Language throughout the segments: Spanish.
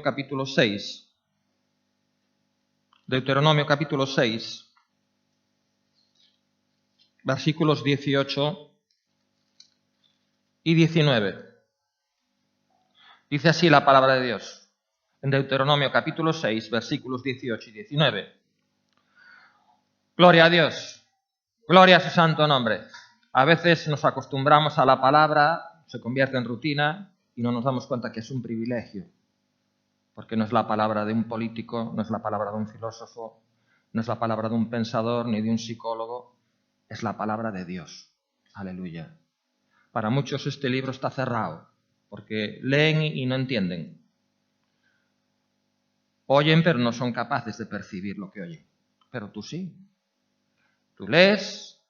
capítulo 6. Deuteronomio capítulo 6, versículos 18 y 19. Dice así la palabra de Dios. En Deuteronomio capítulo 6, versículos 18 y 19. Gloria a Dios. Gloria a su santo nombre. A veces nos acostumbramos a la palabra, se convierte en rutina y no nos damos cuenta que es un privilegio. Porque no es la palabra de un político, no es la palabra de un filósofo, no es la palabra de un pensador ni de un psicólogo, es la palabra de Dios. Aleluya. Para muchos este libro está cerrado, porque leen y no entienden. Oyen, pero no son capaces de percibir lo que oyen. Pero tú sí. Tú lees,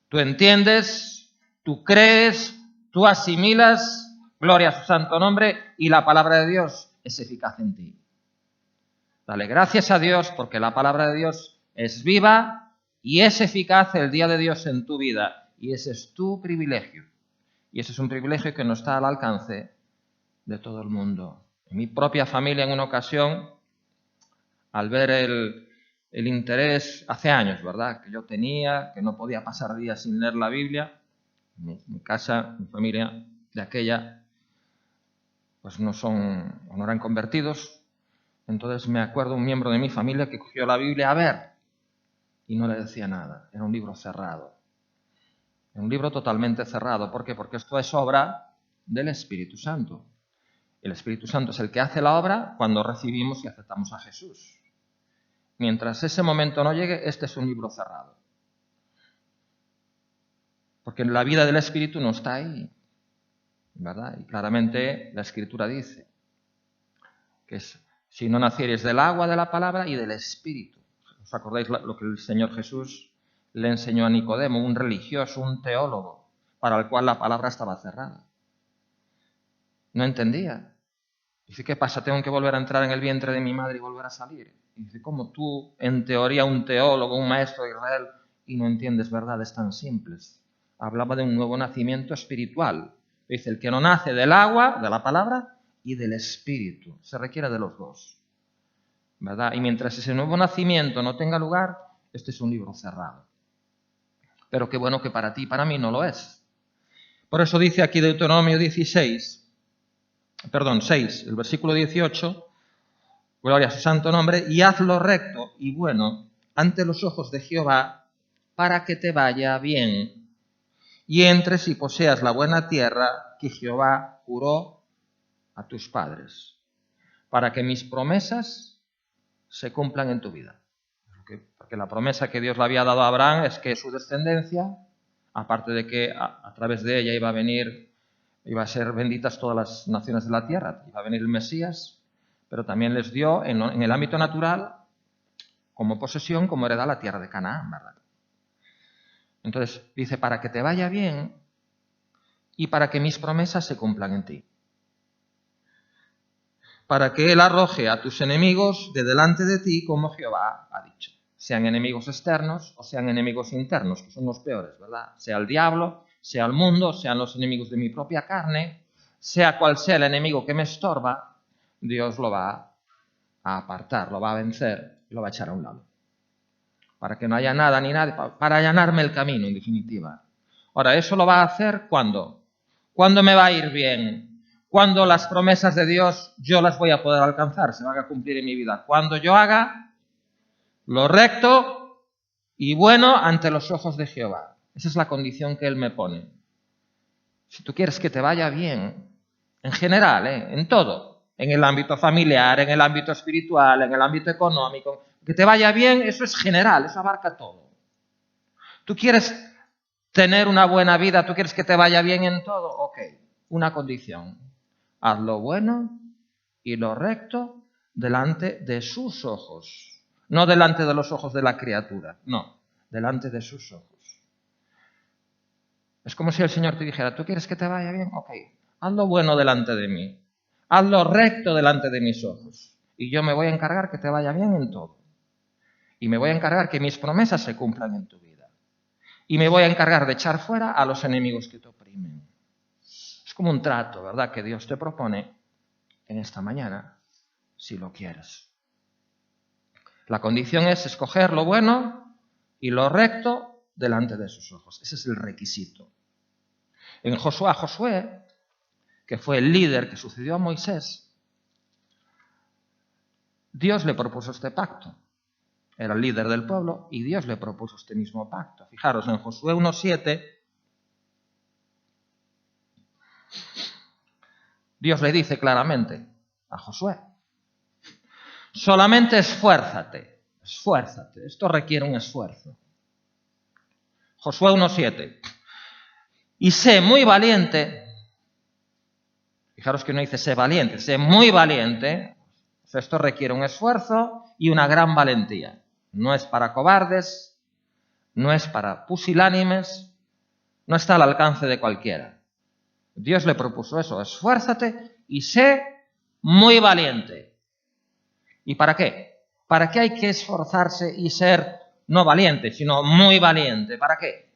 tú entiendes, tú crees, tú asimilas, gloria a su santo nombre, y la palabra de Dios es eficaz en ti. Dale gracias a Dios porque la palabra de Dios es viva y es eficaz el día de Dios en tu vida. Y ese es tu privilegio. Y ese es un privilegio que no está al alcance de todo el mundo. En mi propia familia, en una ocasión, al ver el interés, hace años, ¿verdad?, que yo tenía, que no podía pasar días sin leer la Biblia, mi casa, mi familia de aquella, pues no eran convertidos. Entonces me acuerdo un miembro de mi familia que cogió la Biblia a ver y no le decía nada. Era un libro cerrado. Un libro totalmente cerrado. ¿Por qué? Porque esto es obra del Espíritu Santo. El Espíritu Santo es el que hace la obra cuando recibimos y aceptamos a Jesús. Mientras ese momento no llegue, este es un libro cerrado. Porque la vida del Espíritu no está ahí, ¿verdad? Y claramente la Escritura dice que es: si no nacieres del agua de la palabra y del Espíritu. ¿Os acordáis lo que el Señor Jesús le enseñó a Nicodemo, un religioso, un teólogo, para el cual la palabra estaba cerrada? No entendía. Dice, ¿qué pasa? ¿Tengo que volver a entrar en el vientre de mi madre y volver a salir? Y dice, ¿cómo tú, en teoría, un teólogo, un maestro de Israel, y no entiendes verdades tan simples? Hablaba de un nuevo nacimiento espiritual. Dice, el que no nace del agua, de la palabra, y del Espíritu. Se requiere de los dos, ¿verdad? Y mientras ese nuevo nacimiento no tenga lugar, este es un libro cerrado. Pero qué bueno que para ti y para mí no lo es. Por eso dice aquí Deuteronomio 6, el versículo 18, gloria a su santo nombre, y haz lo recto y bueno ante los ojos de Jehová para que te vaya bien y entres y poseas la buena tierra que Jehová juró a tus padres, para que mis promesas se cumplan en tu vida. Porque la promesa que Dios le había dado a Abraham es que su descendencia, aparte de que a través de ella iba a ser benditas todas las naciones de la tierra, iba a venir el Mesías, pero también les dio en el ámbito natural, como posesión, como heredad, la tierra de Canaán, ¿verdad? Entonces dice, para que te vaya bien y para que mis promesas se cumplan en ti. Para que Él arroje a tus enemigos de delante de ti, como Jehová ha dicho. Sean enemigos externos o sean enemigos internos, que son los peores, ¿verdad? Sea el diablo, sea el mundo, sean los enemigos de mi propia carne, sea cual sea el enemigo que me estorba, Dios lo va a apartar, lo va a vencer y lo va a echar a un lado. Para que no haya nada ni nadie, para allanarme el camino, en definitiva. Ahora, ¿eso lo va a hacer cuándo? ¿Cuándo me va a ir bien? Cuando las promesas de Dios yo las voy a poder alcanzar, se van a cumplir en mi vida. Cuando yo haga lo recto y bueno ante los ojos de Jehová. Esa es la condición que Él me pone. Si tú quieres que te vaya bien, en general, en todo, en el ámbito familiar, en el ámbito espiritual, en el ámbito económico, que te vaya bien, eso es general, eso abarca todo. Tú quieres tener una buena vida, tú quieres que te vaya bien en todo, ok, una condición. Haz lo bueno y lo recto delante de sus ojos. No delante de los ojos de la criatura, no, delante de sus ojos. Es como si el Señor te dijera, ¿tú quieres que te vaya bien? Ok, haz lo bueno delante de mí. Haz lo recto delante de mis ojos. Y yo me voy a encargar que te vaya bien en todo. Y me voy a encargar que mis promesas se cumplan en tu vida. Y me voy a encargar de echar fuera a los enemigos que te oprimen. Es como un trato, ¿verdad?, que Dios te propone en esta mañana. si lo quieres. La condición es escoger lo bueno y lo recto delante de sus ojos. Ese es el requisito. En Josué, que fue el líder que sucedió a Moisés, Dios le propuso este pacto. Era el líder del pueblo y Dios le propuso este mismo pacto. Fijaros, en Josué 1:7, Dios le dice claramente a Josué: solamente esfuérzate. Esto requiere un esfuerzo. Josué 1:7. Y sé muy valiente. Fijaros que no dice sé valiente, sé muy valiente. Esto requiere un esfuerzo y una gran valentía. No es para cobardes, no es para pusilánimes, no está al alcance de cualquiera. Dios le propuso eso: esfuérzate y sé muy valiente. ¿Y para qué? ¿Para qué hay que esforzarse y ser no valiente, sino muy valiente? ¿Para qué?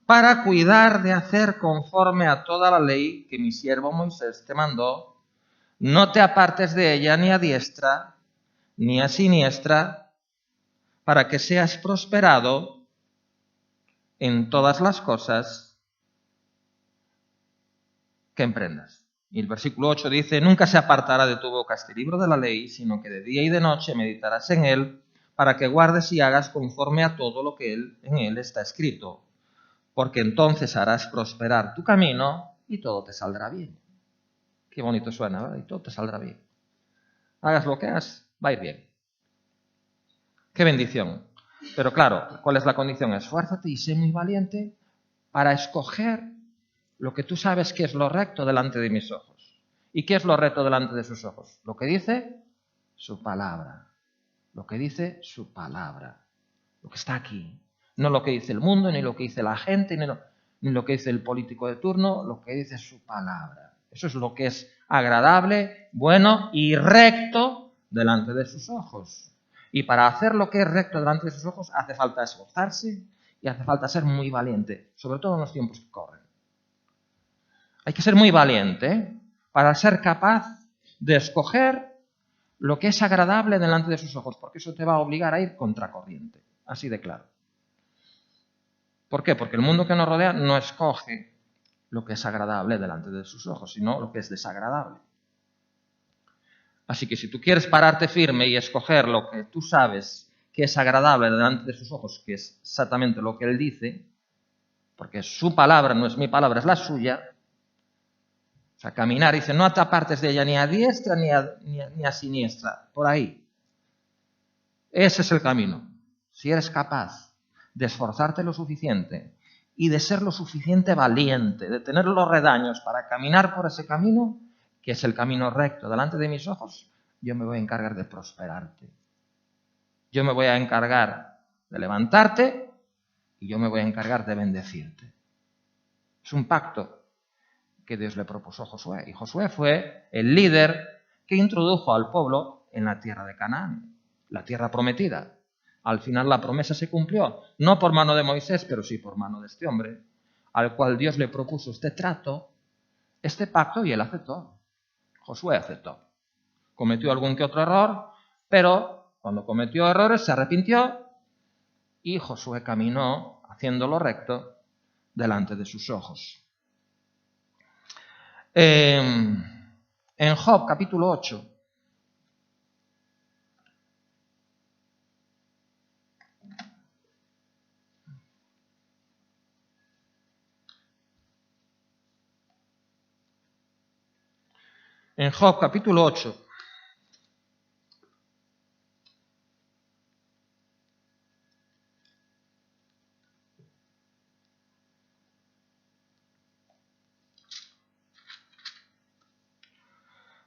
Para cuidar de hacer conforme a toda la ley que mi siervo Moisés te mandó. No te apartes de ella ni a diestra ni a siniestra, para que seas prosperado en todas las cosas que emprendas. Y el versículo 8 dice: nunca se apartará de tu boca este libro de la ley, sino que de día y de noche meditarás en él, para que guardes y hagas conforme a todo lo que en él está escrito, porque entonces harás prosperar tu camino y todo te saldrá bien. Qué bonito suena, ¿verdad? Y todo te saldrá bien. Hagas lo que hagas, va a ir bien. Qué bendición. Pero claro, ¿cuál es la condición? Esfuérzate y sé muy valiente para escoger lo que tú sabes que es lo recto delante de mis ojos. ¿Y qué es lo recto delante de sus ojos? Lo que dice su palabra. Lo que dice su palabra. Lo que está aquí. No lo que dice el mundo, ni lo que dice la gente, ni lo que dice el político de turno, lo que dice su palabra. Eso es lo que es agradable, bueno y recto delante de sus ojos. Y para hacer lo que es recto delante de sus ojos hace falta esforzarse y hace falta ser muy valiente, sobre todo en los tiempos que corren. Hay que ser muy valiente para ser capaz de escoger lo que es agradable delante de sus ojos, porque eso te va a obligar a ir contracorriente, así de claro. ¿Por qué? Porque el mundo que nos rodea no escoge lo que es agradable delante de sus ojos, sino lo que es desagradable. Así que si tú quieres pararte firme y escoger lo que tú sabes que es agradable delante de sus ojos, que es exactamente lo que él dice, porque su palabra no es mi palabra, es la suya, o sea, caminar, dice, no te apartes de ella ni a diestra ni a siniestra, por ahí. Ese es el camino. Si eres capaz de esforzarte lo suficiente y de ser lo suficiente valiente, de tener los redaños para caminar por ese camino, que es el camino recto delante de mis ojos, yo me voy a encargar de prosperarte. Yo me voy a encargar de levantarte y yo me voy a encargar de bendecirte. Es un pacto que Dios le propuso a Josué. Y Josué fue el líder que introdujo al pueblo en la tierra de Canaán, la tierra prometida. Al final la promesa se cumplió, no por mano de Moisés, pero sí por mano de este hombre, al cual Dios le propuso este trato, este pacto, y él aceptó. Josué aceptó. Cometió algún que otro error, pero cuando cometió errores se arrepintió y Josué caminó haciendo lo recto delante de sus ojos. En Job capítulo 8, en Job capítulo 8,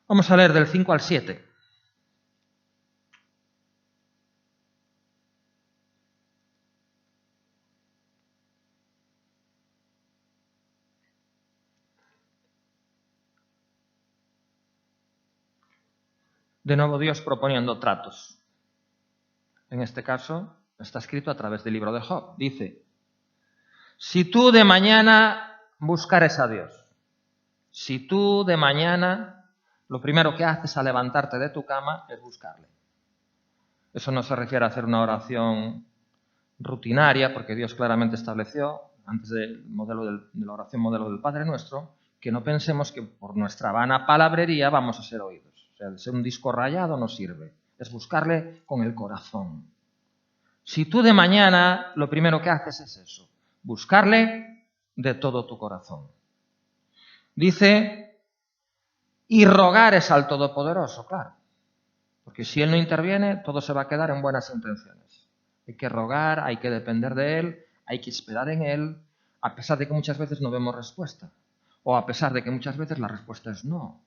vamos a leer del 5 al 7. De nuevo Dios proponiendo tratos. En este caso está escrito a través del libro de Job. Dice, si tú de mañana buscares a Dios, si tú de mañana lo primero que haces al levantarte de tu cama es buscarle. Eso no se refiere a hacer una oración rutinaria, porque Dios claramente estableció, antes del modelo de la oración modelo del Padre Nuestro, que no pensemos que por nuestra vana palabrería vamos a ser oídos. O sea, de ser un disco rayado no sirve. Es buscarle con el corazón. Si tú de mañana lo primero que haces es eso, buscarle de todo tu corazón. Dice, y rogar es al Todopoderoso, claro. Porque si Él no interviene, todo se va a quedar en buenas intenciones. Hay que rogar, hay que depender de Él, hay que esperar en Él, a pesar de que muchas veces no vemos respuesta. O a pesar de que muchas veces la respuesta es no.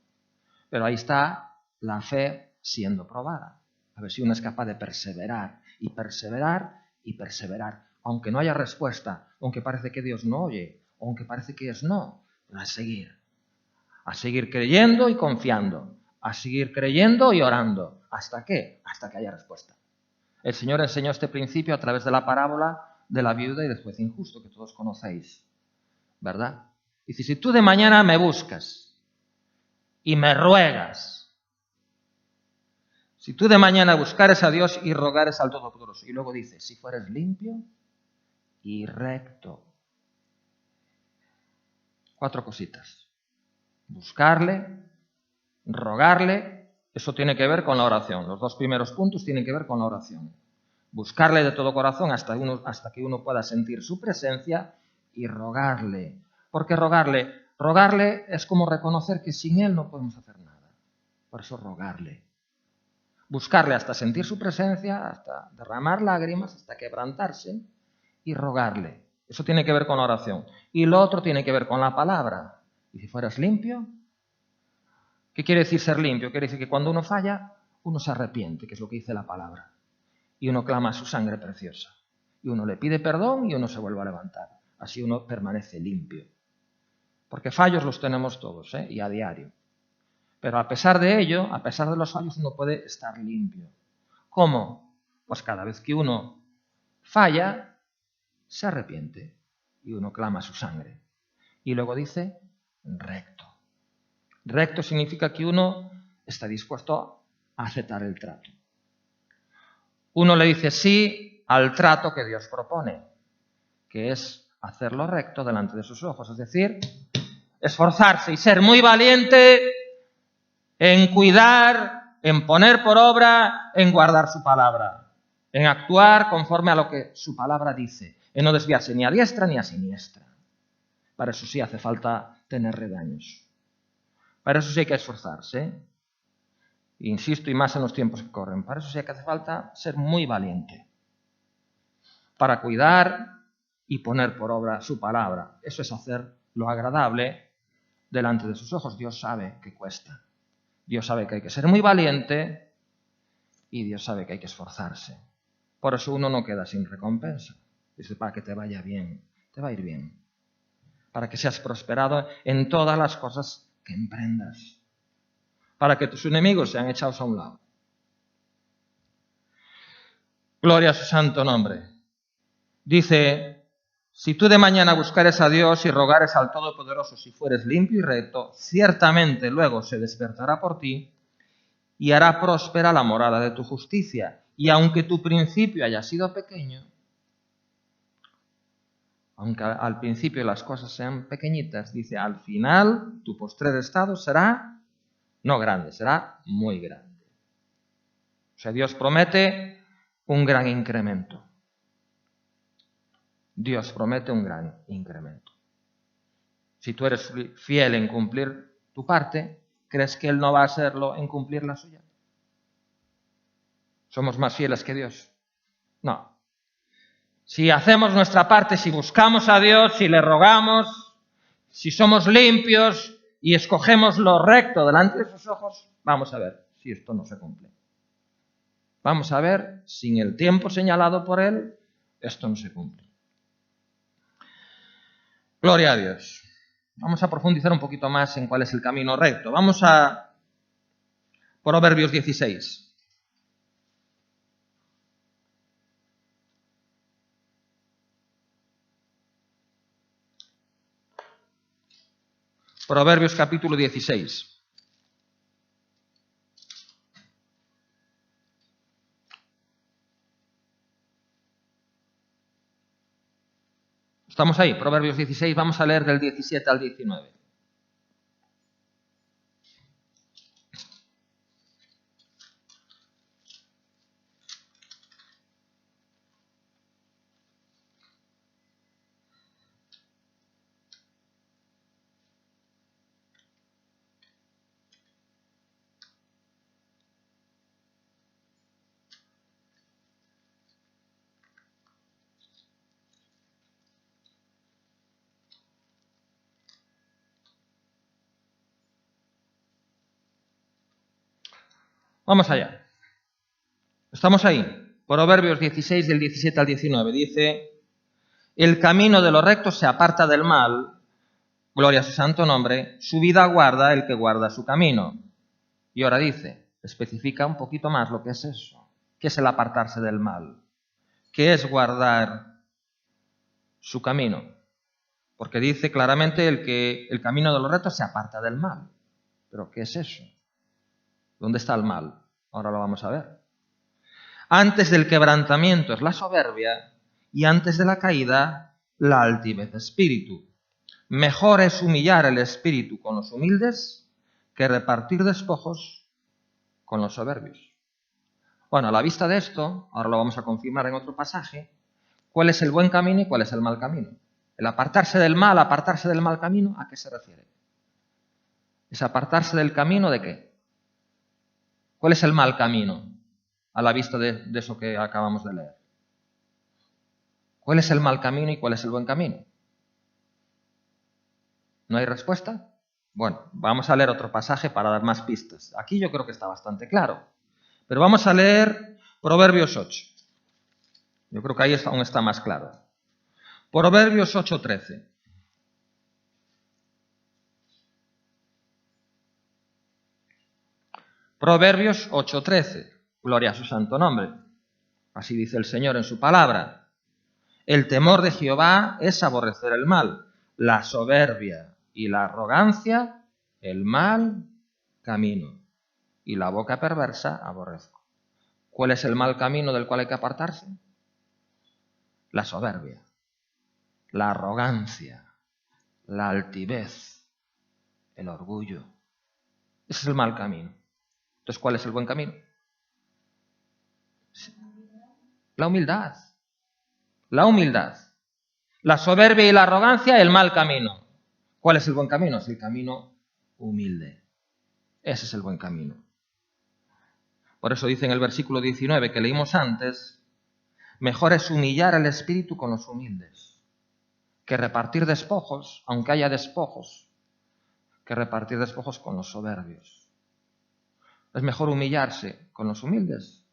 Pero ahí está la fe siendo probada. A ver si uno es capaz de perseverar y perseverar y perseverar. Aunque no haya respuesta, aunque parece que Dios no oye, aunque parece que es no, pero a seguir. A seguir creyendo y confiando. A seguir creyendo y orando. ¿Hasta qué? Hasta que haya respuesta. El Señor enseñó este principio a través de la parábola de la viuda y del juez injusto, que todos conocéis. ¿Verdad? Dice, si tú de mañana me buscas y me ruegas, si tú de mañana buscares a Dios y rogares al Todopoderoso, y luego dice, si fueres limpio y recto. 4 cositas. Buscarle, rogarle, eso tiene que ver con la oración. Los 2 primeros puntos tienen que ver con la oración. Buscarle de todo corazón hasta que uno pueda sentir su presencia y rogarle. Porque rogarle es como reconocer que sin Él no podemos hacer nada. Por eso rogarle. Buscarle hasta sentir su presencia, hasta derramar lágrimas, hasta quebrantarse y rogarle. Eso tiene que ver con la oración. Y lo otro tiene que ver con la palabra. Y si fueras limpio, ¿qué quiere decir ser limpio? Quiere decir que cuando uno falla, uno se arrepiente, que es lo que dice la palabra. Y uno clama su sangre preciosa. Y uno le pide perdón y uno se vuelve a levantar. Así uno permanece limpio. Porque fallos los tenemos todos, y a diario. Pero a pesar de ello, a pesar de los fallos, uno puede estar limpio. ¿Cómo? Pues cada vez que uno falla, se arrepiente y uno clama su sangre. Y luego dice, recto. Recto significa que uno está dispuesto a aceptar el trato. Uno le dice sí al trato que Dios propone, que es hacerlo recto delante de sus ojos. Es decir, esforzarse y ser muy valiente en cuidar, en poner por obra, en guardar su palabra, en actuar conforme a lo que su palabra dice, en no desviarse ni a diestra ni a siniestra. Para eso sí hace falta tener redaños. Para eso sí hay que esforzarse. Insisto, y más en los tiempos que corren. Para eso sí que hace falta ser muy valiente. Para cuidar y poner por obra su palabra. Eso es hacer lo agradable delante de sus ojos. Dios sabe que cuesta. Dios sabe que hay que ser muy valiente y Dios sabe que hay que esforzarse. Por eso uno no queda sin recompensa. Dice, para que te vaya bien, te va a ir bien. Para que seas prosperado en todas las cosas que emprendas. Para que tus enemigos sean echados a un lado. Gloria a su santo nombre. Dice, si tú de mañana buscares a Dios y rogares al Todopoderoso si fueres limpio y recto, ciertamente luego se despertará por ti y hará próspera la morada de tu justicia. Y aunque tu principio haya sido pequeño, aunque al principio las cosas sean pequeñitas, dice, al final tu postrer estado será no grande, será muy grande. O sea, Dios promete un gran incremento. Dios promete un gran incremento. Si tú eres fiel en cumplir tu parte, ¿crees que Él no va a hacerlo en cumplir la suya? ¿Somos más fieles que Dios? No. Si hacemos nuestra parte, si buscamos a Dios, si le rogamos, si somos limpios y escogemos lo recto delante de sus ojos, vamos a ver si esto no se cumple. Vamos a ver si en el tiempo señalado por Él, esto no se cumple. Gloria a Dios. Vamos a profundizar un poquito más en cuál es el camino recto. Vamos a Proverbios 16. Proverbios capítulo 16. Estamos ahí, Proverbios 16, vamos a leer del 17 al 19. Vamos allá. Estamos ahí. Proverbios 16, del 17 al 19. Dice: el camino de los rectos se aparta del mal, gloria a su santo nombre, su vida guarda el que guarda su camino. Y ahora dice, especifica un poquito más lo que es eso. ¿Qué es el apartarse del mal? ¿Qué es guardar su camino? Porque dice claramente el camino de los rectos se aparta del mal. ¿Pero qué es eso? ¿Dónde está el mal? Ahora lo vamos a ver. Antes del quebrantamiento es la soberbia y antes de la caída la altivez de espíritu. Mejor es humillar el espíritu con los humildes que repartir despojos con los soberbios. Bueno, a la vista de esto, ahora lo vamos a confirmar en otro pasaje, ¿cuál es el buen camino y cuál es el mal camino? El apartarse del mal camino, ¿a qué se refiere? ¿Es apartarse del camino de qué? ¿Cuál es el mal camino a la vista de eso que acabamos de leer? ¿Cuál es el mal camino y cuál es el buen camino? ¿No hay respuesta? Bueno, vamos a leer otro pasaje para dar más pistas. Aquí yo creo que está bastante claro. Pero vamos a leer Proverbios 8. Yo creo que ahí aún está más claro. Proverbios 8:13. Proverbios 8:13. Gloria a su santo nombre. Así dice el Señor en su palabra. El temor de Jehová es aborrecer el mal, la soberbia y la arrogancia, el mal camino, y la boca perversa aborrezco. ¿Cuál es el mal camino del cual hay que apartarse? La soberbia, la arrogancia, la altivez, el orgullo. Ese es el mal camino. Entonces, ¿cuál es el buen camino? La humildad. La humildad. La soberbia y la arrogancia, el mal camino. ¿Cuál es el buen camino? Es el camino humilde. Ese es el buen camino. Por eso dice en el versículo 19 que leímos antes, mejor es humillar al espíritu con los humildes que repartir despojos, aunque haya despojos, que repartir despojos con los soberbios. Es mejor humillarse con los humildes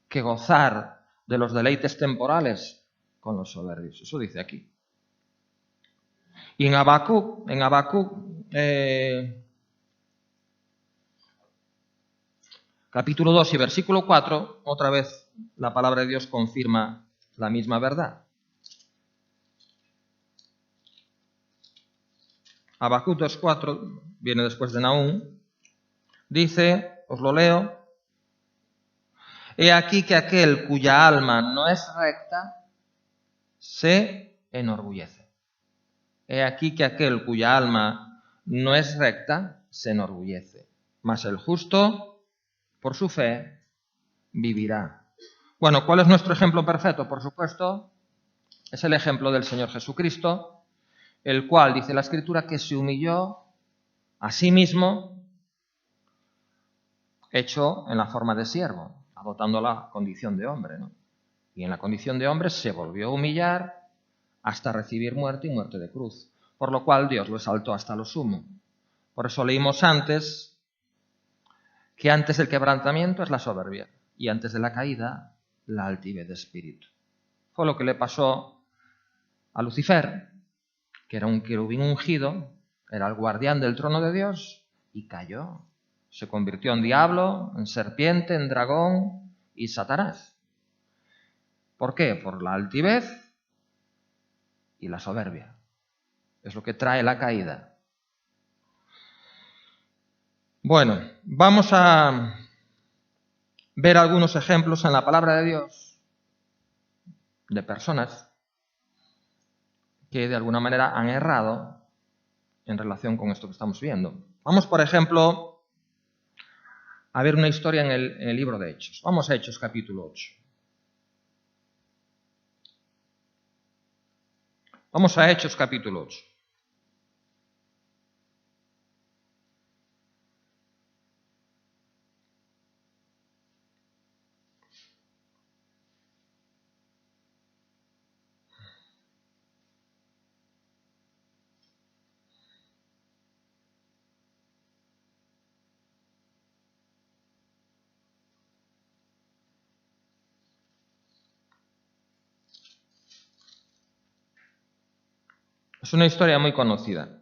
que gozar de los deleites temporales con los soberbios. Eso dice aquí. Y en Habacuc, capítulo 2 y versículo 4, otra vez la palabra de Dios confirma la misma verdad. Habacuc 2:4, viene después de Nahum, dice, os lo leo, he aquí que aquel cuya alma no es recta se enorgullece. He aquí que aquel cuya alma no es recta se enorgullece, mas el justo por su fe vivirá. Bueno, ¿cuál es nuestro ejemplo perfecto? Por supuesto, es el ejemplo del Señor Jesucristo, el cual, dice la Escritura, que se humilló a sí mismo, hecho en la forma de siervo, adoptando la condición de hombre, ¿no? Y en la condición de hombre se volvió a humillar hasta recibir muerte y muerte de cruz, por lo cual Dios lo exaltó hasta lo sumo. Por eso leímos antes que antes del quebrantamiento es la soberbia y antes de la caída la altivez de espíritu. Fue lo que le pasó a Lucifer, que era un querubín ungido, era el guardián del trono de Dios y cayó. Se convirtió en diablo, en serpiente, en dragón y Satanás. ¿Por qué? Por la altivez y la soberbia. Es lo que trae la caída. Bueno, vamos a ver algunos ejemplos en la palabra de Dios de personas que de alguna manera han errado en relación con esto que estamos viendo. Vamos, por ejemplo, a ver una historia en el libro de Hechos. Vamos a Hechos capítulo 8. Vamos a Hechos capítulo 8. Es una historia muy conocida.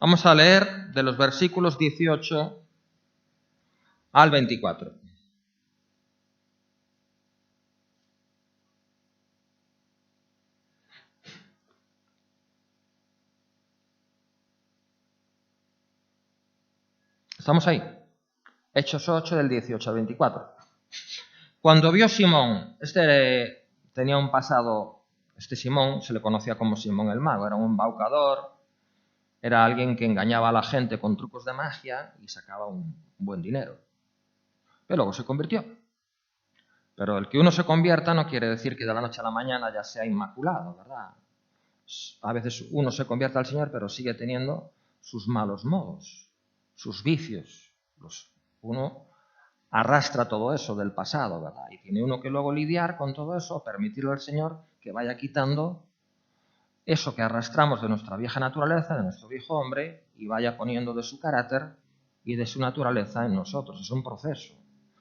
Vamos a leer de los versículos 18 al 24. ¿Estamos ahí? Hechos 8 del 18 al 24. Cuando vio Simón, tenía un pasado, Simón se le conocía como Simón el Mago, era un embaucador, era alguien que engañaba a la gente con trucos de magia y sacaba un buen dinero. Pero luego se convirtió. Pero el que uno se convierta no quiere decir que de la noche a la mañana ya sea inmaculado, ¿verdad? A veces uno se convierte al Señor, pero sigue teniendo sus malos modos, sus vicios. Uno arrastra todo eso del pasado, ¿verdad? Y tiene uno que luego lidiar con todo eso, permitirle al Señor que vaya quitando eso que arrastramos de nuestra vieja naturaleza, de nuestro viejo hombre, y vaya poniendo de su carácter y de su naturaleza en nosotros. Es un proceso.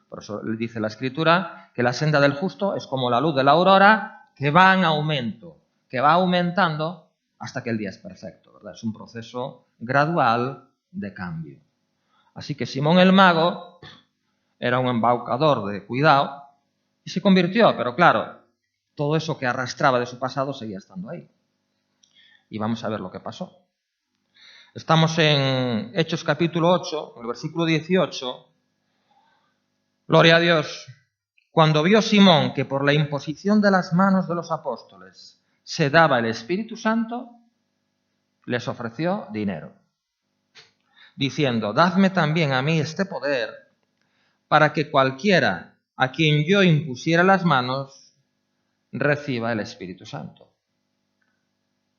Por eso dice la Escritura que la senda del justo es como la luz de la aurora que va en aumento, que va aumentando hasta que el día es perfecto, ¿verdad? Es un proceso gradual de cambio. Así que Simón el Mago era un embaucador de cuidado y se convirtió, pero claro, todo eso que arrastraba de su pasado seguía estando ahí. Y vamos a ver lo que pasó. Estamos en Hechos capítulo 8, en el versículo 18. Gloria a Dios. Cuando vio Simón que por la imposición de las manos de los apóstoles se daba el Espíritu Santo, les ofreció dinero, diciendo: dadme también a mí este poder, para que cualquiera a quien yo impusiera las manos reciba el Espíritu Santo.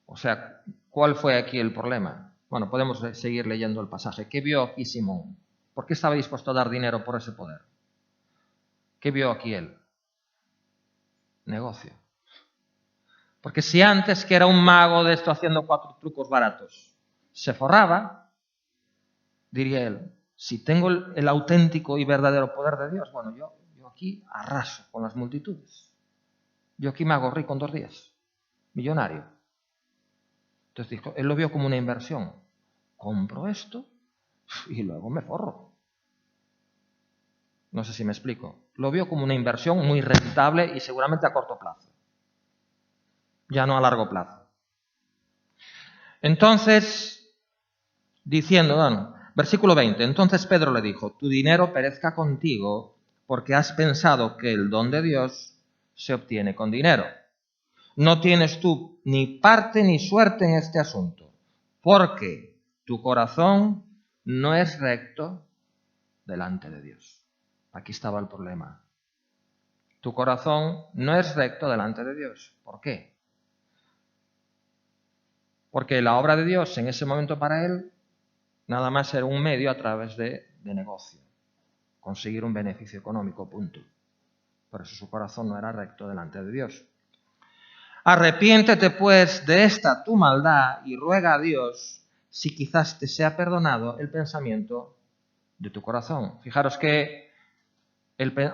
O sea, ¿cuál fue aquí el problema? Bueno, podemos seguir leyendo el pasaje. ¿Qué vio aquí Simón? ¿Por qué estaba dispuesto a dar dinero por ese poder? ¿Qué vio aquí él? Negocio. Porque si antes, que era un mago de esto haciendo 4 trucos baratos, se forraba, diría él: si tengo el auténtico y verdadero poder de Dios, bueno, yo aquí arraso con las multitudes. Yo aquí me hago rico en 2 días, millonario. Entonces dijo, él lo vio como una inversión. Compro esto y luego me forro. No sé si me explico. Lo vio como una inversión muy rentable y seguramente a corto plazo. Ya no a largo plazo. Entonces, diciendo, versículo 20, entonces Pedro le dijo: tu dinero perezca contigo, porque has pensado que el don de Dios se obtiene con dinero. No tienes tú ni parte ni suerte en este asunto, porque tu corazón no es recto delante de Dios. Aquí estaba el problema. Tu corazón no es recto delante de Dios. ¿Por qué? Porque la obra de Dios en ese momento para él nada más era un medio a través de negocio. Conseguir un beneficio económico, punto. Por eso su corazón no era recto delante de Dios. Arrepiéntete pues de esta tu maldad y ruega a Dios si quizás te sea perdonado el pensamiento de tu corazón. Fijaros que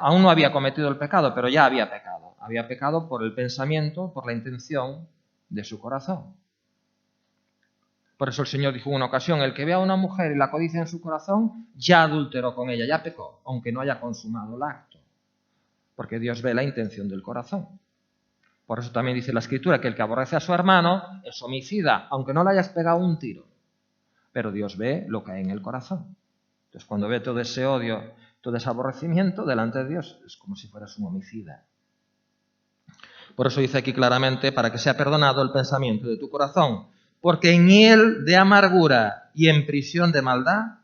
aún no había cometido el pecado, pero ya había pecado. Había pecado por el pensamiento, por la intención de su corazón. Por eso el Señor dijo en una ocasión: el que vea a una mujer y la codicia en su corazón, ya adulteró con ella, ya pecó, aunque no haya consumado el acto. Porque Dios ve la intención del corazón. Por eso también dice la Escritura que el que aborrece a su hermano es homicida, aunque no le hayas pegado un tiro. Pero Dios ve lo que hay en el corazón. Entonces, cuando ve todo ese odio, todo ese aborrecimiento delante de Dios, es como si fueras un homicida. Por eso dice aquí claramente, para que sea perdonado el pensamiento de tu corazón, porque en hiel de amargura y en prisión de maldad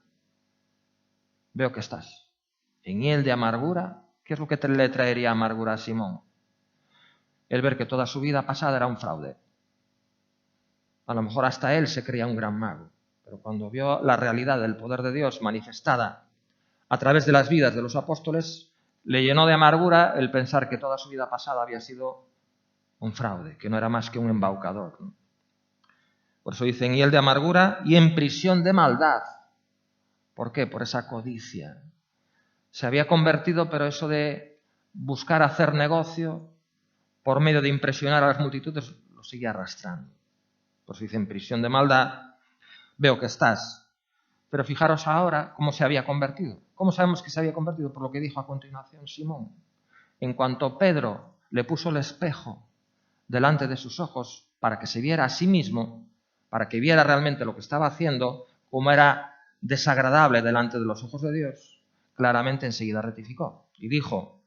veo que estás. En hiel de amargura, ¿qué es lo que le traería amargura a Simón? El ver que toda su vida pasada era un fraude. A lo mejor hasta él se creía un gran mago, pero cuando vio la realidad del poder de Dios manifestada a través de las vidas de los apóstoles, le llenó de amargura el pensar que toda su vida pasada había sido un fraude, que no era más que un embaucador, ¿no? Por eso dice en hiel de amargura y en prisión de maldad. ¿Por qué? Por esa codicia. Se había convertido, pero eso de buscar hacer negocio por medio de impresionar a las multitudes lo sigue arrastrando. Por eso dice en prisión de maldad, veo que estás. Pero fijaros ahora cómo se había convertido. ¿Cómo sabemos que se había convertido? Por lo que dijo a continuación Simón. En cuanto Pedro le puso el espejo delante de sus ojos para que se viera a sí mismo, para que viera realmente lo que estaba haciendo, cómo era desagradable delante de los ojos de Dios, claramente enseguida rectificó y dijo,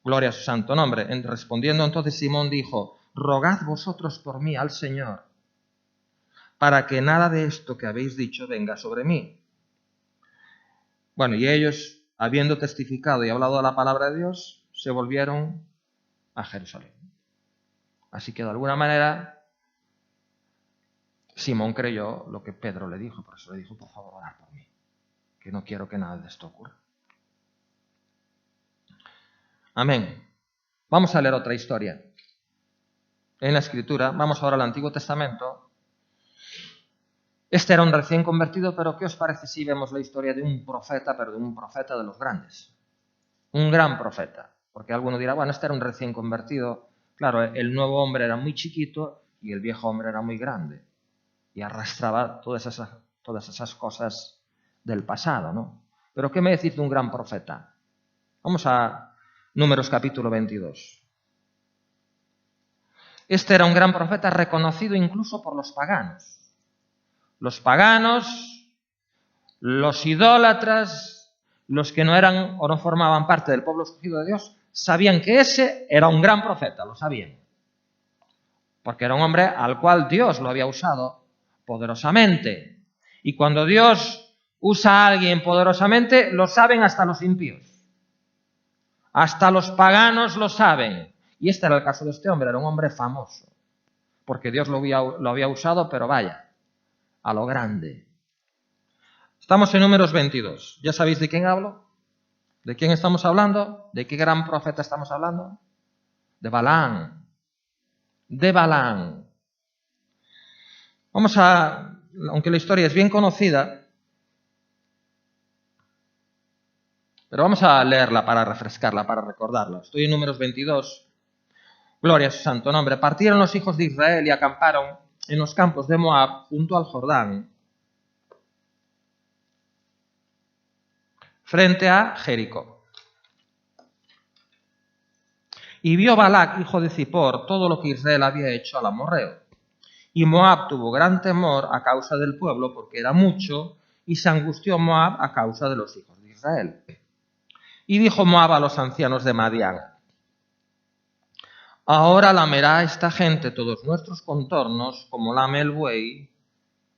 gloria a su santo nombre. Respondiendo entonces Simón dijo, rogad vosotros por mí al Señor, para que nada de esto que habéis dicho venga sobre mí. Bueno, y ellos, habiendo testificado y hablado la palabra de Dios, se volvieron a Jerusalén. Así que de alguna manera Simón creyó lo que Pedro le dijo, por eso le dijo, por favor, orad por mí, que no quiero que nada de esto ocurra. Amén. Vamos a leer otra historia. En la Escritura, vamos ahora al Antiguo Testamento. Este era un recién convertido, pero ¿qué os parece si vemos la historia de un profeta, pero de un profeta de los grandes? Un gran profeta. Porque alguno dirá, bueno, este era un recién convertido. Claro, el nuevo hombre era muy chiquito y el viejo hombre era muy grande. Y arrastraba todas esas cosas del pasado, ¿no? Pero ¿qué me decís de un gran profeta? Vamos a Números capítulo 22. Este era un gran profeta reconocido incluso por los paganos. Los paganos, los idólatras, los que no eran o no formaban parte del pueblo escogido de Dios, sabían que ese era un gran profeta, lo sabían. Porque era un hombre al cual Dios lo había usado poderosamente. Y cuando Dios usa a alguien poderosamente, lo saben hasta los impíos. Hasta los paganos lo saben. Y este era el caso de este hombre, era un hombre famoso. Porque Dios lo había usado, pero vaya, a lo grande. Estamos en Números 22. ¿Ya sabéis de quién hablo? ¿De quién estamos hablando? ¿De qué gran profeta estamos hablando? De Balaam. De Balaam. Vamos a, aunque la historia es bien conocida, pero vamos a leerla para refrescarla, para recordarla. Estoy en Números 22. Gloria a su santo nombre. Partieron los hijos de Israel y acamparon en los campos de Moab junto al Jordán, frente a Jericó. Y vio Balac, hijo de Zippor, todo lo que Israel había hecho al amorreo. Y Moab tuvo gran temor a causa del pueblo, porque era mucho, y se angustió Moab a causa de los hijos de Israel. Y dijo Moab a los ancianos de Madián, ahora lamerá esta gente todos nuestros contornos, como lame el buey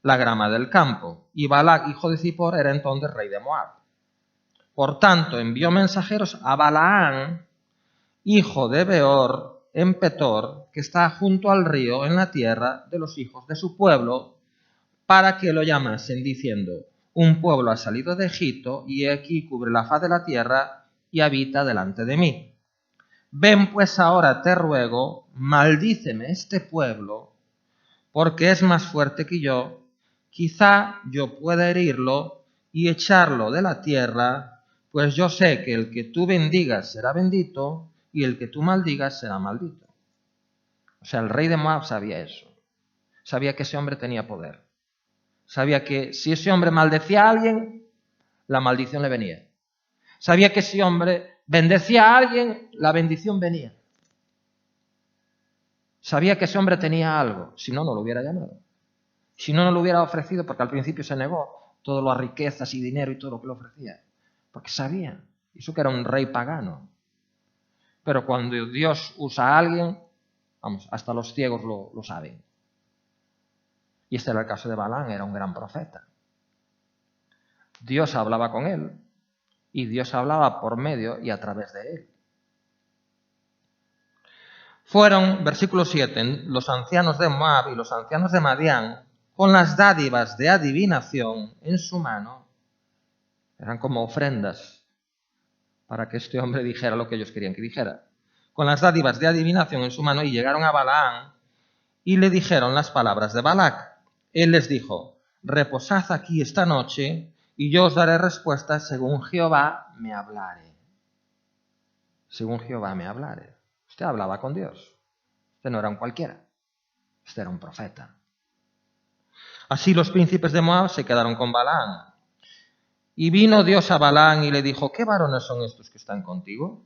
la grama del campo. Y Balac, hijo de Zippor, era entonces rey de Moab. Por tanto, envió mensajeros a Balaam, hijo de Beor, en Petor, que está junto al río en la tierra de los hijos de su pueblo, para que lo llamasen, diciendo, un pueblo ha salido de Egipto, y aquí cubre la faz de la tierra, y habita delante de mí. Ven pues ahora, te ruego, maldíceme este pueblo, porque es más fuerte que yo, quizá yo pueda herirlo y echarlo de la tierra, pues yo sé que el que tú bendigas será bendito, y el que tú maldigas será maldito. O sea, el rey de Moab sabía eso. Sabía que ese hombre tenía poder. Sabía que si ese hombre maldecía a alguien, la maldición le venía. Sabía que si ese hombre bendecía a alguien, la bendición venía. Sabía que ese hombre tenía algo, si no, no lo hubiera llamado. Si no, no lo hubiera ofrecido, porque al principio se negó todas las riquezas y dinero y todo lo que le ofrecía. Porque sabía, eso que era un rey pagano. Pero cuando Dios usa a alguien, Vamos, hasta los ciegos lo saben. Y este era el caso de Balaam, era un gran profeta. Dios hablaba con él y Dios hablaba por medio y a través de él. Fueron, versículo 7, los ancianos de Moab y los ancianos de Madián, con las dádivas de adivinación en su mano, eran como ofrendas para que este hombre dijera lo que ellos querían que dijera. Con las dádivas de adivinación en su mano, y llegaron a Balaam y le dijeron las palabras de Balac. Él les dijo: reposad aquí esta noche y yo os daré respuesta según Jehová me hablare. Según Jehová me hablare. Usted hablaba con Dios. Usted no era un cualquiera. Usted era un profeta. Así los príncipes de Moab se quedaron con Balaam. Y vino Dios a Balaam y le dijo: ¿qué varones son estos que están contigo?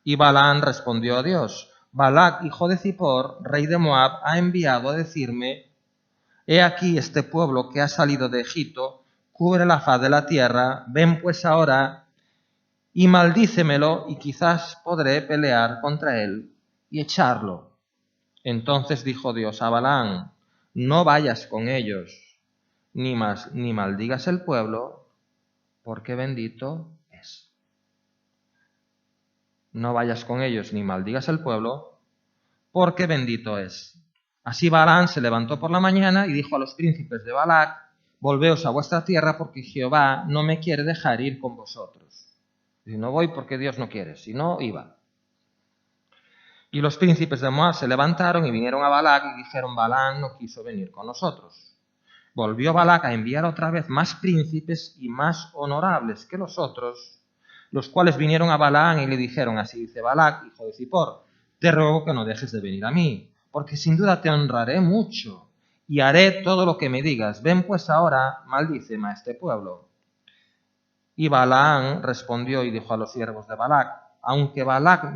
Y Balaam respondió a Dios: Balac, hijo de Zippor, rey de Moab, ha enviado a decirme: he aquí este pueblo que ha salido de Egipto, cubre la faz de la tierra, ven pues ahora y maldícemelo, y quizás podré pelear contra él y echarlo. Entonces dijo Dios a Balaam: no vayas con ellos, ni maldigas el pueblo, porque bendito es. No vayas con ellos, ni maldigas el pueblo, porque bendito es. Así Balaam se levantó por la mañana y dijo a los príncipes de Balac: volveos a vuestra tierra, porque Jehová no me quiere dejar ir con vosotros. Y no voy porque Dios no quiere, si no, iba. Y los príncipes de Moab se levantaron y vinieron a Balac y dijeron: Balaam no quiso venir con nosotros. Volvió Balac a enviar otra vez más príncipes y más honorables que los otros, los cuales vinieron a Balaam y le dijeron: así dice Balac, hijo de Zippor, te ruego que no dejes de venir a mí, porque sin duda te honraré mucho y haré todo lo que me digas. Ven pues ahora, maldíceme a este pueblo. Y Balaam respondió y dijo a los siervos de Balac: aunque Balac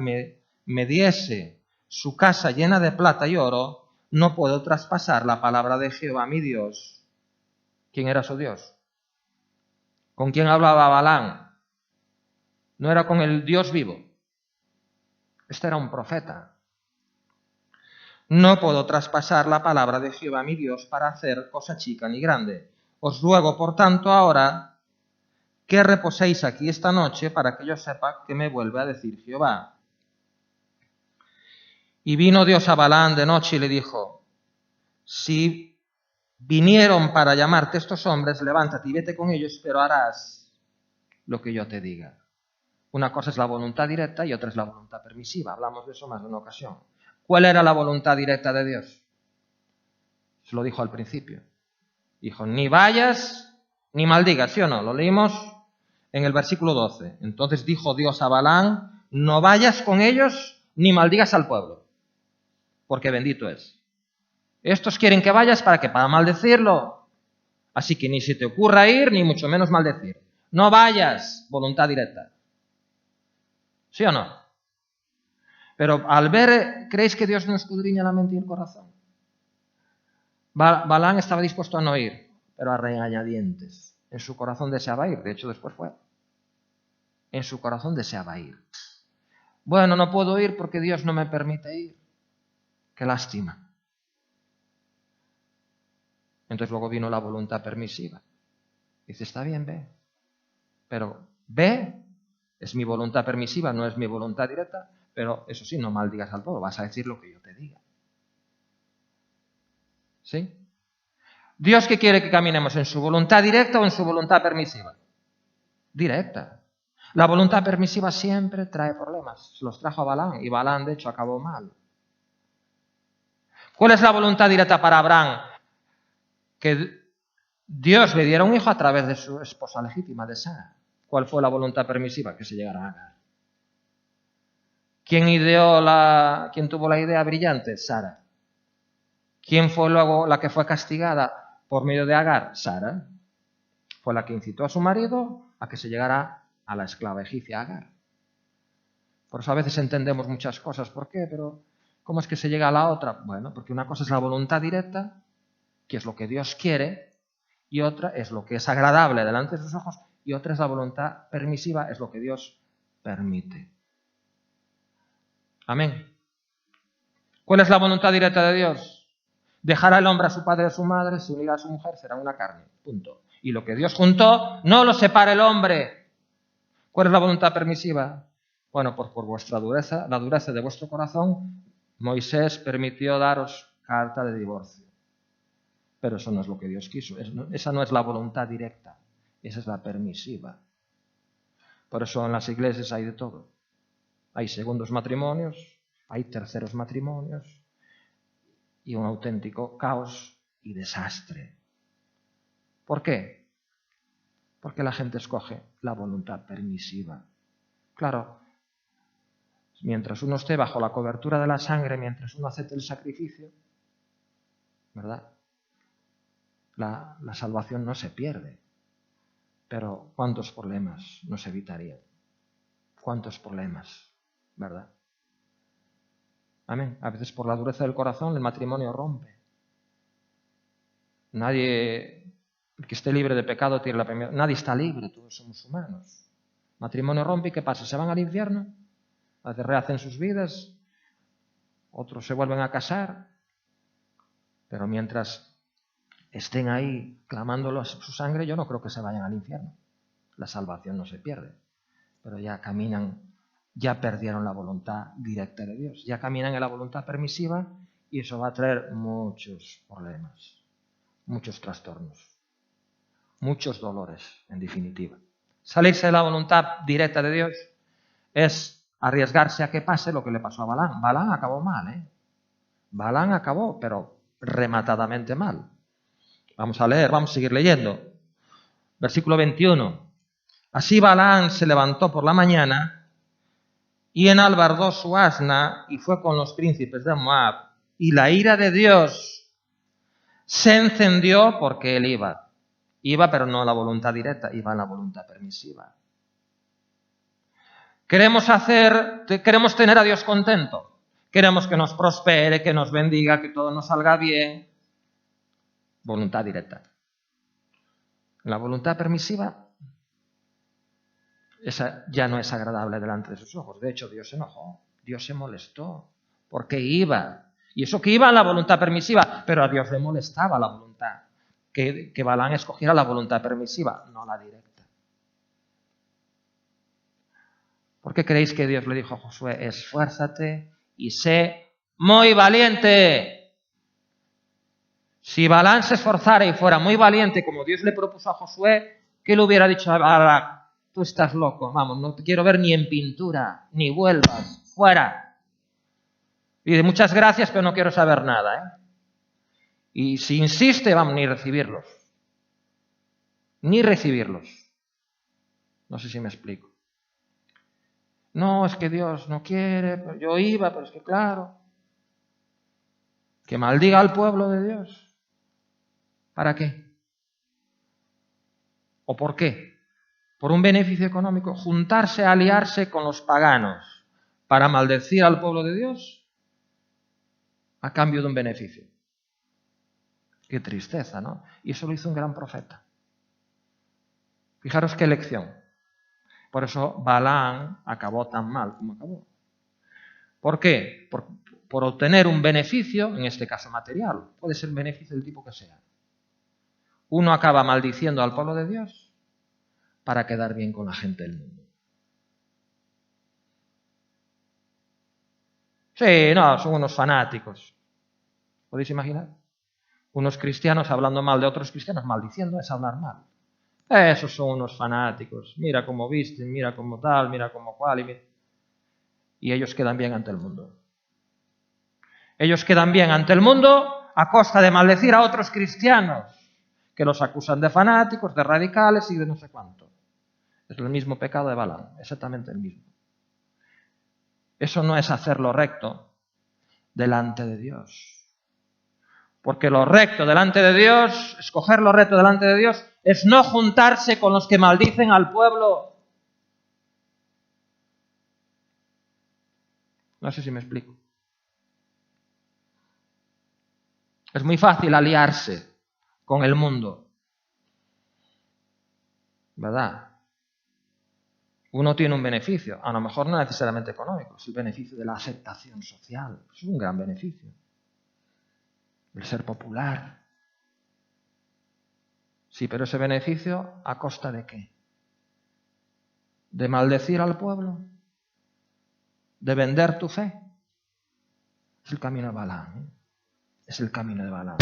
me diese su casa llena de plata y oro, no puedo traspasar la palabra de Jehová mi Dios. ¿Quién era su Dios? ¿Con quién hablaba Balaam? No era con el Dios vivo. Este era un profeta. No puedo traspasar la palabra de Jehová mi Dios para hacer cosa chica ni grande. Os ruego, por tanto, ahora que reposéis aquí esta noche para que yo sepa que me vuelve a decir Jehová. Y vino Dios a Balaam de noche y le dijo: si vinieron para llamarte estos hombres, levántate y vete con ellos, pero harás lo que yo te diga. Una cosa es la voluntad directa y otra es la voluntad permisiva. Hablamos de eso más de una ocasión. ¿Cuál era la voluntad directa de Dios? Se lo dijo al principio. Dijo: ni vayas ni maldigas, ¿sí o no? Lo leímos en el versículo 12. Entonces dijo Dios a Balaam: no vayas con ellos ni maldigas al pueblo, porque bendito es. Estos quieren que vayas para maldecirlo. Así que ni se te ocurra ir, ni mucho menos maldecir. No vayas, voluntad directa. ¿Sí o no? Pero al ver, ¿creéis que Dios no escudriña la mente y el corazón? Balaam estaba dispuesto a no ir, pero a regañadientes. En su corazón deseaba ir, de hecho después fue. En su corazón deseaba ir. Bueno, no puedo ir porque Dios no me permite ir. Qué lástima. Entonces luego vino la voluntad permisiva. Dice: está bien, ve. Pero ve, es mi voluntad permisiva, no es mi voluntad directa, pero eso sí, no maldigas al pueblo, vas a decir lo que yo te diga. ¿Sí? ¿Dios qué quiere que caminemos? ¿En su voluntad directa o en su voluntad permisiva? Directa. La voluntad permisiva siempre trae problemas. Los trajo a Balaam y Balaam de hecho acabó mal. ¿Cuál es la voluntad directa para Abraham? Que Dios le diera un hijo a través de su esposa legítima, de Sara. ¿Cuál fue la voluntad permisiva? Que se llegara a Agar. ¿Quién tuvo la idea brillante? Sara. ¿Quién fue luego la que fue castigada por medio de Agar? Sara. Fue la que incitó a su marido a que se llegara a la esclava egipcia Agar. Por eso a veces entendemos muchas cosas. ¿Por qué? Pero ¿cómo es que se llega a la otra? Bueno, porque una cosa es la voluntad directa, que es lo que Dios quiere, y otra es lo que es agradable delante de sus ojos, y otra es la voluntad permisiva, es lo que Dios permite. Amén. ¿Cuál es la voluntad directa de Dios? Dejará el hombre a su padre y a su madre, se unirá a su mujer, será una carne. Punto. Y lo que Dios juntó, no lo separa el hombre. ¿Cuál es la voluntad permisiva? Bueno, pues por vuestra dureza, la dureza de vuestro corazón, Moisés permitió daros carta de divorcio. Pero eso no es lo que Dios quiso. Esa no es la voluntad directa. Esa es la permisiva. Por eso en las iglesias hay de todo. Hay segundos matrimonios, hay terceros matrimonios y un auténtico caos y desastre. ¿Por qué? Porque la gente escoge la voluntad permisiva. Claro, mientras uno esté bajo la cobertura de la sangre, mientras uno acepte el sacrificio, ¿verdad? La salvación no se pierde. Pero ¿cuántos problemas nos evitarían? ¿Cuántos problemas? ¿Verdad? Amén. A veces por la dureza del corazón el matrimonio rompe. Nadie, el que esté libre de pecado tiene la primera. Nadie está libre, todos somos humanos. Matrimonio rompe y ¿qué pasa? ¿Se van al infierno? A veces rehacen sus vidas, otros se vuelven a casar, pero mientras estén ahí clamando su sangre, yo no creo que se vayan al infierno. La salvación no se pierde, pero ya caminan, ya perdieron la voluntad directa de Dios, ya caminan en la voluntad permisiva y eso va a traer muchos problemas, muchos trastornos, muchos dolores, en definitiva. Salirse de la voluntad directa de Dios es arriesgarse a que pase lo que le pasó a Balán. Balán acabó mal, ¿eh? Balán acabó, pero rematadamente mal. Vamos a leer, vamos a seguir leyendo. Versículo 21. Así Balán se levantó por la mañana y enalbardó su asna y fue con los príncipes de Moab. Y la ira de Dios se encendió porque él iba. Iba, pero no a la voluntad directa, iba a la voluntad permisiva. Queremos tener a Dios contento. Queremos que nos prospere, que nos bendiga, que todo nos salga bien. Voluntad directa. La voluntad permisiva, esa ya no es agradable delante de sus ojos. De hecho, Dios se enojó, Dios se molestó, porque iba. Y eso que iba a la voluntad permisiva, pero a Dios le molestaba la voluntad. Que Balán escogiera la voluntad permisiva, no la directa. ¿Por qué creéis que Dios le dijo a Josué, esfuérzate y sé muy valiente? Si Balán se esforzara y fuera muy valiente como Dios le propuso a Josué, ¿qué le hubiera dicho a Balán? Tú estás loco, vamos, no te quiero ver ni en pintura, ni vuelvas, fuera. Y dice, muchas gracias, pero no quiero saber nada, ¿eh? Y si insiste, vamos, ni recibirlos. Ni recibirlos. No sé si me explico. No, es que Dios no quiere, pero yo iba, pero es que claro. Que maldiga al pueblo de Dios. ¿Para qué? ¿O por qué? Por un beneficio económico. Juntarse, aliarse con los paganos para maldecir al pueblo de Dios a cambio de un beneficio. Qué tristeza, ¿no? Y eso lo hizo un gran profeta. Fijaros qué lección. Por eso Balán acabó tan mal como acabó. ¿Por qué? Por obtener un beneficio, en este caso material. Puede ser un beneficio del tipo que sea. Uno acaba maldiciendo al pueblo de Dios para quedar bien con la gente del mundo. Sí, no, son unos fanáticos. ¿Podéis imaginar? Unos cristianos hablando mal de otros cristianos, maldiciendo es hablar mal. Esos son unos fanáticos. Mira cómo visten, mira cómo tal, mira cómo cual. Y ellos quedan bien ante el mundo. Ellos quedan bien ante el mundo a costa de maldecir a otros cristianos que los acusan de fanáticos, de radicales y de no sé cuánto. Es el mismo pecado de Balán, exactamente el mismo. Eso no es hacer lo recto delante de Dios. Porque lo recto delante de Dios, escoger lo recto delante de Dios, es no juntarse con los que maldicen al pueblo. No sé si me explico. Es muy fácil aliarse con el mundo, ¿verdad? uno tiene un beneficio, a lo mejor no necesariamente económico, es el beneficio de la aceptación social. Es un gran beneficio. El ser popular. Sí, pero ese beneficio, ¿a costa de qué? ¿De maldecir al pueblo? ¿De vender tu fe? Es el camino de Balaam, ¿eh? Es el camino de Balaam.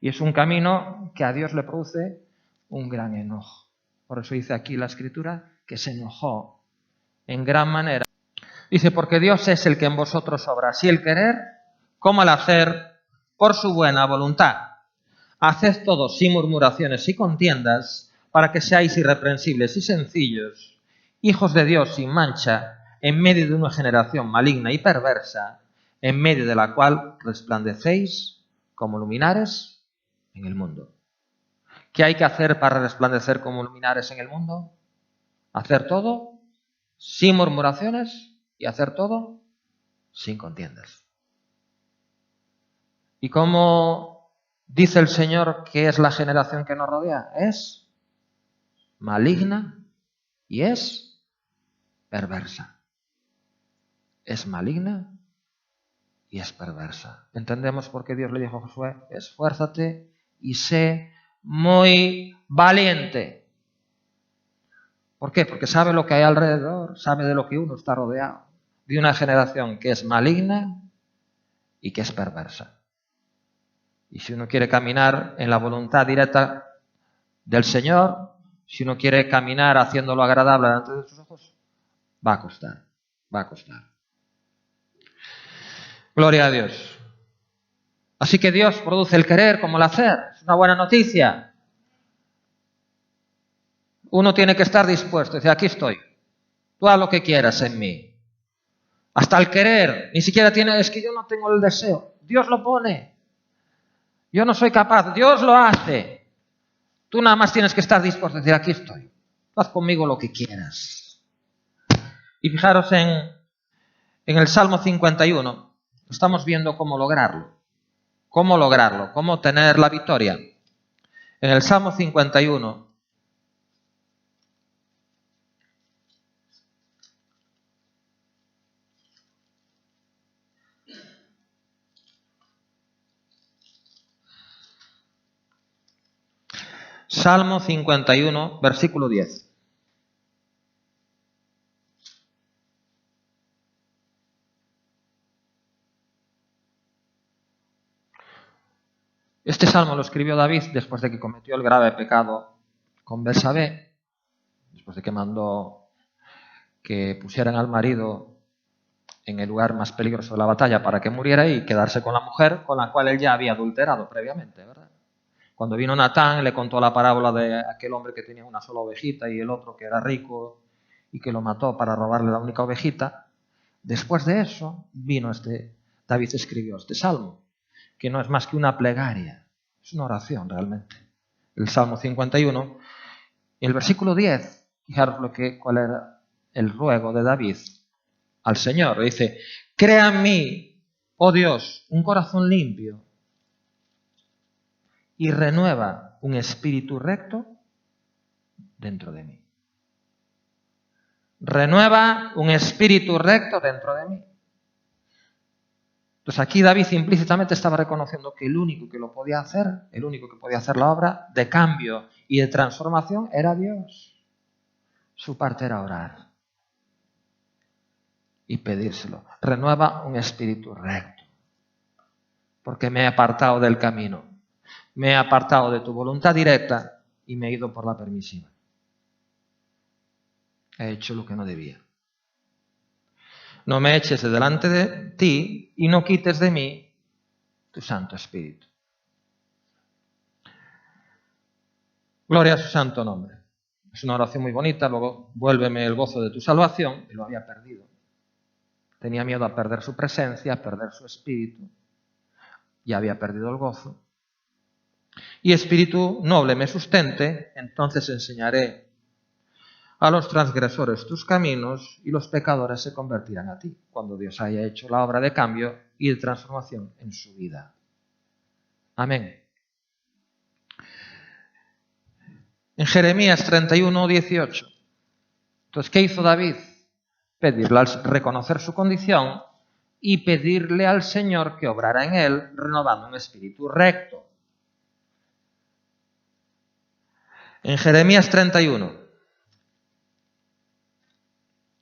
Y es un camino que a Dios le produce un gran enojo. Por eso dice aquí la Escritura que se enojó en gran manera. Dice, porque Dios es el que en vosotros obra, así el querer como el hacer por su buena voluntad. Haced todo sin murmuraciones y contiendas, para que seáis irreprensibles y sencillos, hijos de Dios sin mancha, en medio de una generación maligna y perversa, en medio de la cual resplandecéis como luminares en el mundo. ¿Qué hay que hacer para resplandecer como luminares en el mundo? Hacer todo sin murmuraciones y hacer todo sin contiendas. ¿Y cómo dice el Señor que es la generación que nos rodea? Es maligna y es perversa. Es maligna y es perversa. ¿Entendemos por qué Dios le dijo a Josué? Esfuérzate y sé muy valiente. ¿Por qué? Porque sabe lo que hay alrededor, sabe de lo que uno está rodeado. De una generación que es maligna y que es perversa. Y si uno quiere caminar en la voluntad directa del Señor, si uno quiere caminar haciéndolo agradable delante de sus ojos, va a costar, va a costar. Gloria a Dios. Así que Dios produce el querer como el hacer. Es una buena noticia. Uno tiene que estar dispuesto. Dice, aquí estoy. Tú haz lo que quieras en mí. Hasta el querer. Ni siquiera tiene, es que yo no tengo el deseo. Dios lo pone. Yo no soy capaz. Dios lo hace. Tú nada más tienes que estar dispuesto a decir, aquí estoy. Haz conmigo lo que quieras. Y fijaros en el Salmo 51. Estamos viendo cómo lograrlo. ¿Cómo lograrlo? ¿Cómo tener la victoria? En el Salmo 51, Salmo 51, versículo 10. Este salmo lo escribió David después de que cometió el grave pecado con Betsabé, después de que mandó que pusieran al marido en el lugar más peligroso de la batalla para que muriera y quedarse con la mujer con la cual él ya había adulterado previamente, ¿verdad? Cuando vino Natán, le contó la parábola de aquel hombre que tenía una sola ovejita y el otro que era rico y que lo mató para robarle la única ovejita. Después de eso, David escribió este salmo, que no es más que una plegaria, es una oración realmente. El Salmo 51, y el versículo 10, fijaros cuál era el ruego de David al Señor. Dice, crea en mí, oh Dios, un corazón limpio y renueva un espíritu recto dentro de mí. Renueva un espíritu recto dentro de mí. Entonces aquí David implícitamente estaba reconociendo que el único que lo podía hacer, el único que podía hacer la obra de cambio y de transformación era Dios. Su parte era orar y pedírselo. Renueva un espíritu recto. Porque me he apartado del camino. Me he apartado de tu voluntad directa y me he ido por la permisiva. He hecho lo que no debía. No me eches de delante de ti y no quites de mí tu Santo Espíritu. Gloria a su santo nombre. Es una oración muy bonita. Luego, vuélveme el gozo de tu salvación. Y lo había perdido. Tenía miedo a perder su presencia, a perder su espíritu. Ya había perdido el gozo. Y espíritu noble me sustente, entonces enseñaré a los transgresores tus caminos y los pecadores se convertirán a ti, cuando Dios haya hecho la obra de cambio y de transformación en su vida. Amén. En Jeremías 31, 18. Entonces, ¿qué hizo David? Reconocer su condición y pedirle al Señor que obrara en él, renovando un espíritu recto. En Jeremías 31,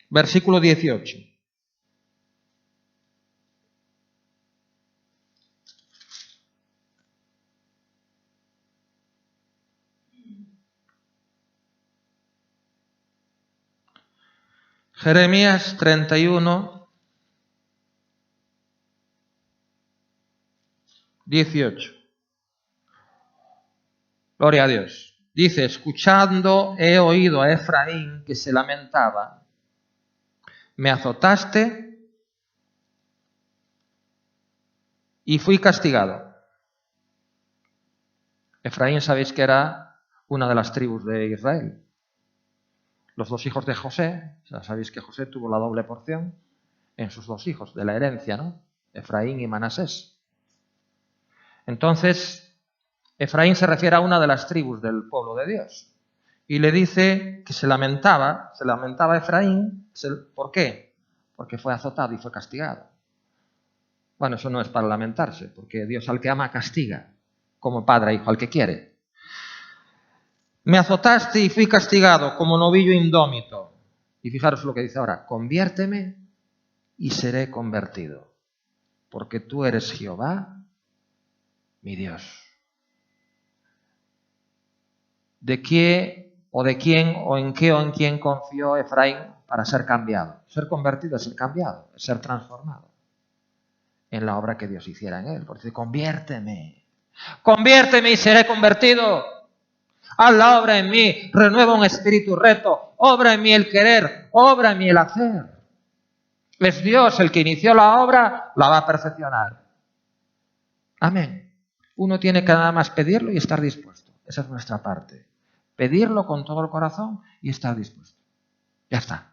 versículo 18. Jeremías 31, 18. Gloria a Dios. Dice, escuchando he oído a Efraín que se lamentaba. Me azotaste y fui castigado. Efraín, sabéis que era una de las tribus de Israel. Los dos hijos de José, sabéis que José tuvo la doble porción en sus dos hijos, de la herencia, ¿no? Efraín y Manasés. Entonces, Efraín se refiere a una de las tribus del pueblo de Dios. Y le dice que se lamentaba Efraín. ¿Por qué? Porque fue azotado y fue castigado. Bueno, eso no es para lamentarse, porque Dios al que ama castiga, como padre e hijo al que quiere. Me azotaste y fui castigado como novillo indómito. Y fijaros lo que dice ahora, conviérteme y seré convertido, porque tú eres Jehová, mi Dios. ¿De quién o en quién confió Efraín para ser cambiado? Ser convertido es ser cambiado, es ser transformado en la obra que Dios hiciera en él. Porque dice, conviérteme y seré convertido. Haz la obra en mí, renueva un espíritu recto, obra en mí el querer, obra en mí el hacer. Es Dios el que inició la obra, la va a perfeccionar. Amén. Uno tiene que nada más pedirlo y estar dispuesto. Esa es nuestra parte. Pedirlo con todo el corazón y estar dispuesto. Ya está.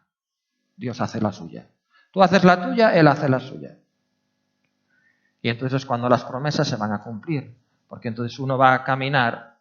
Dios hace la suya. Tú haces la tuya, Él hace la suya. Y entonces cuando las promesas se van a cumplir, porque entonces uno va a caminar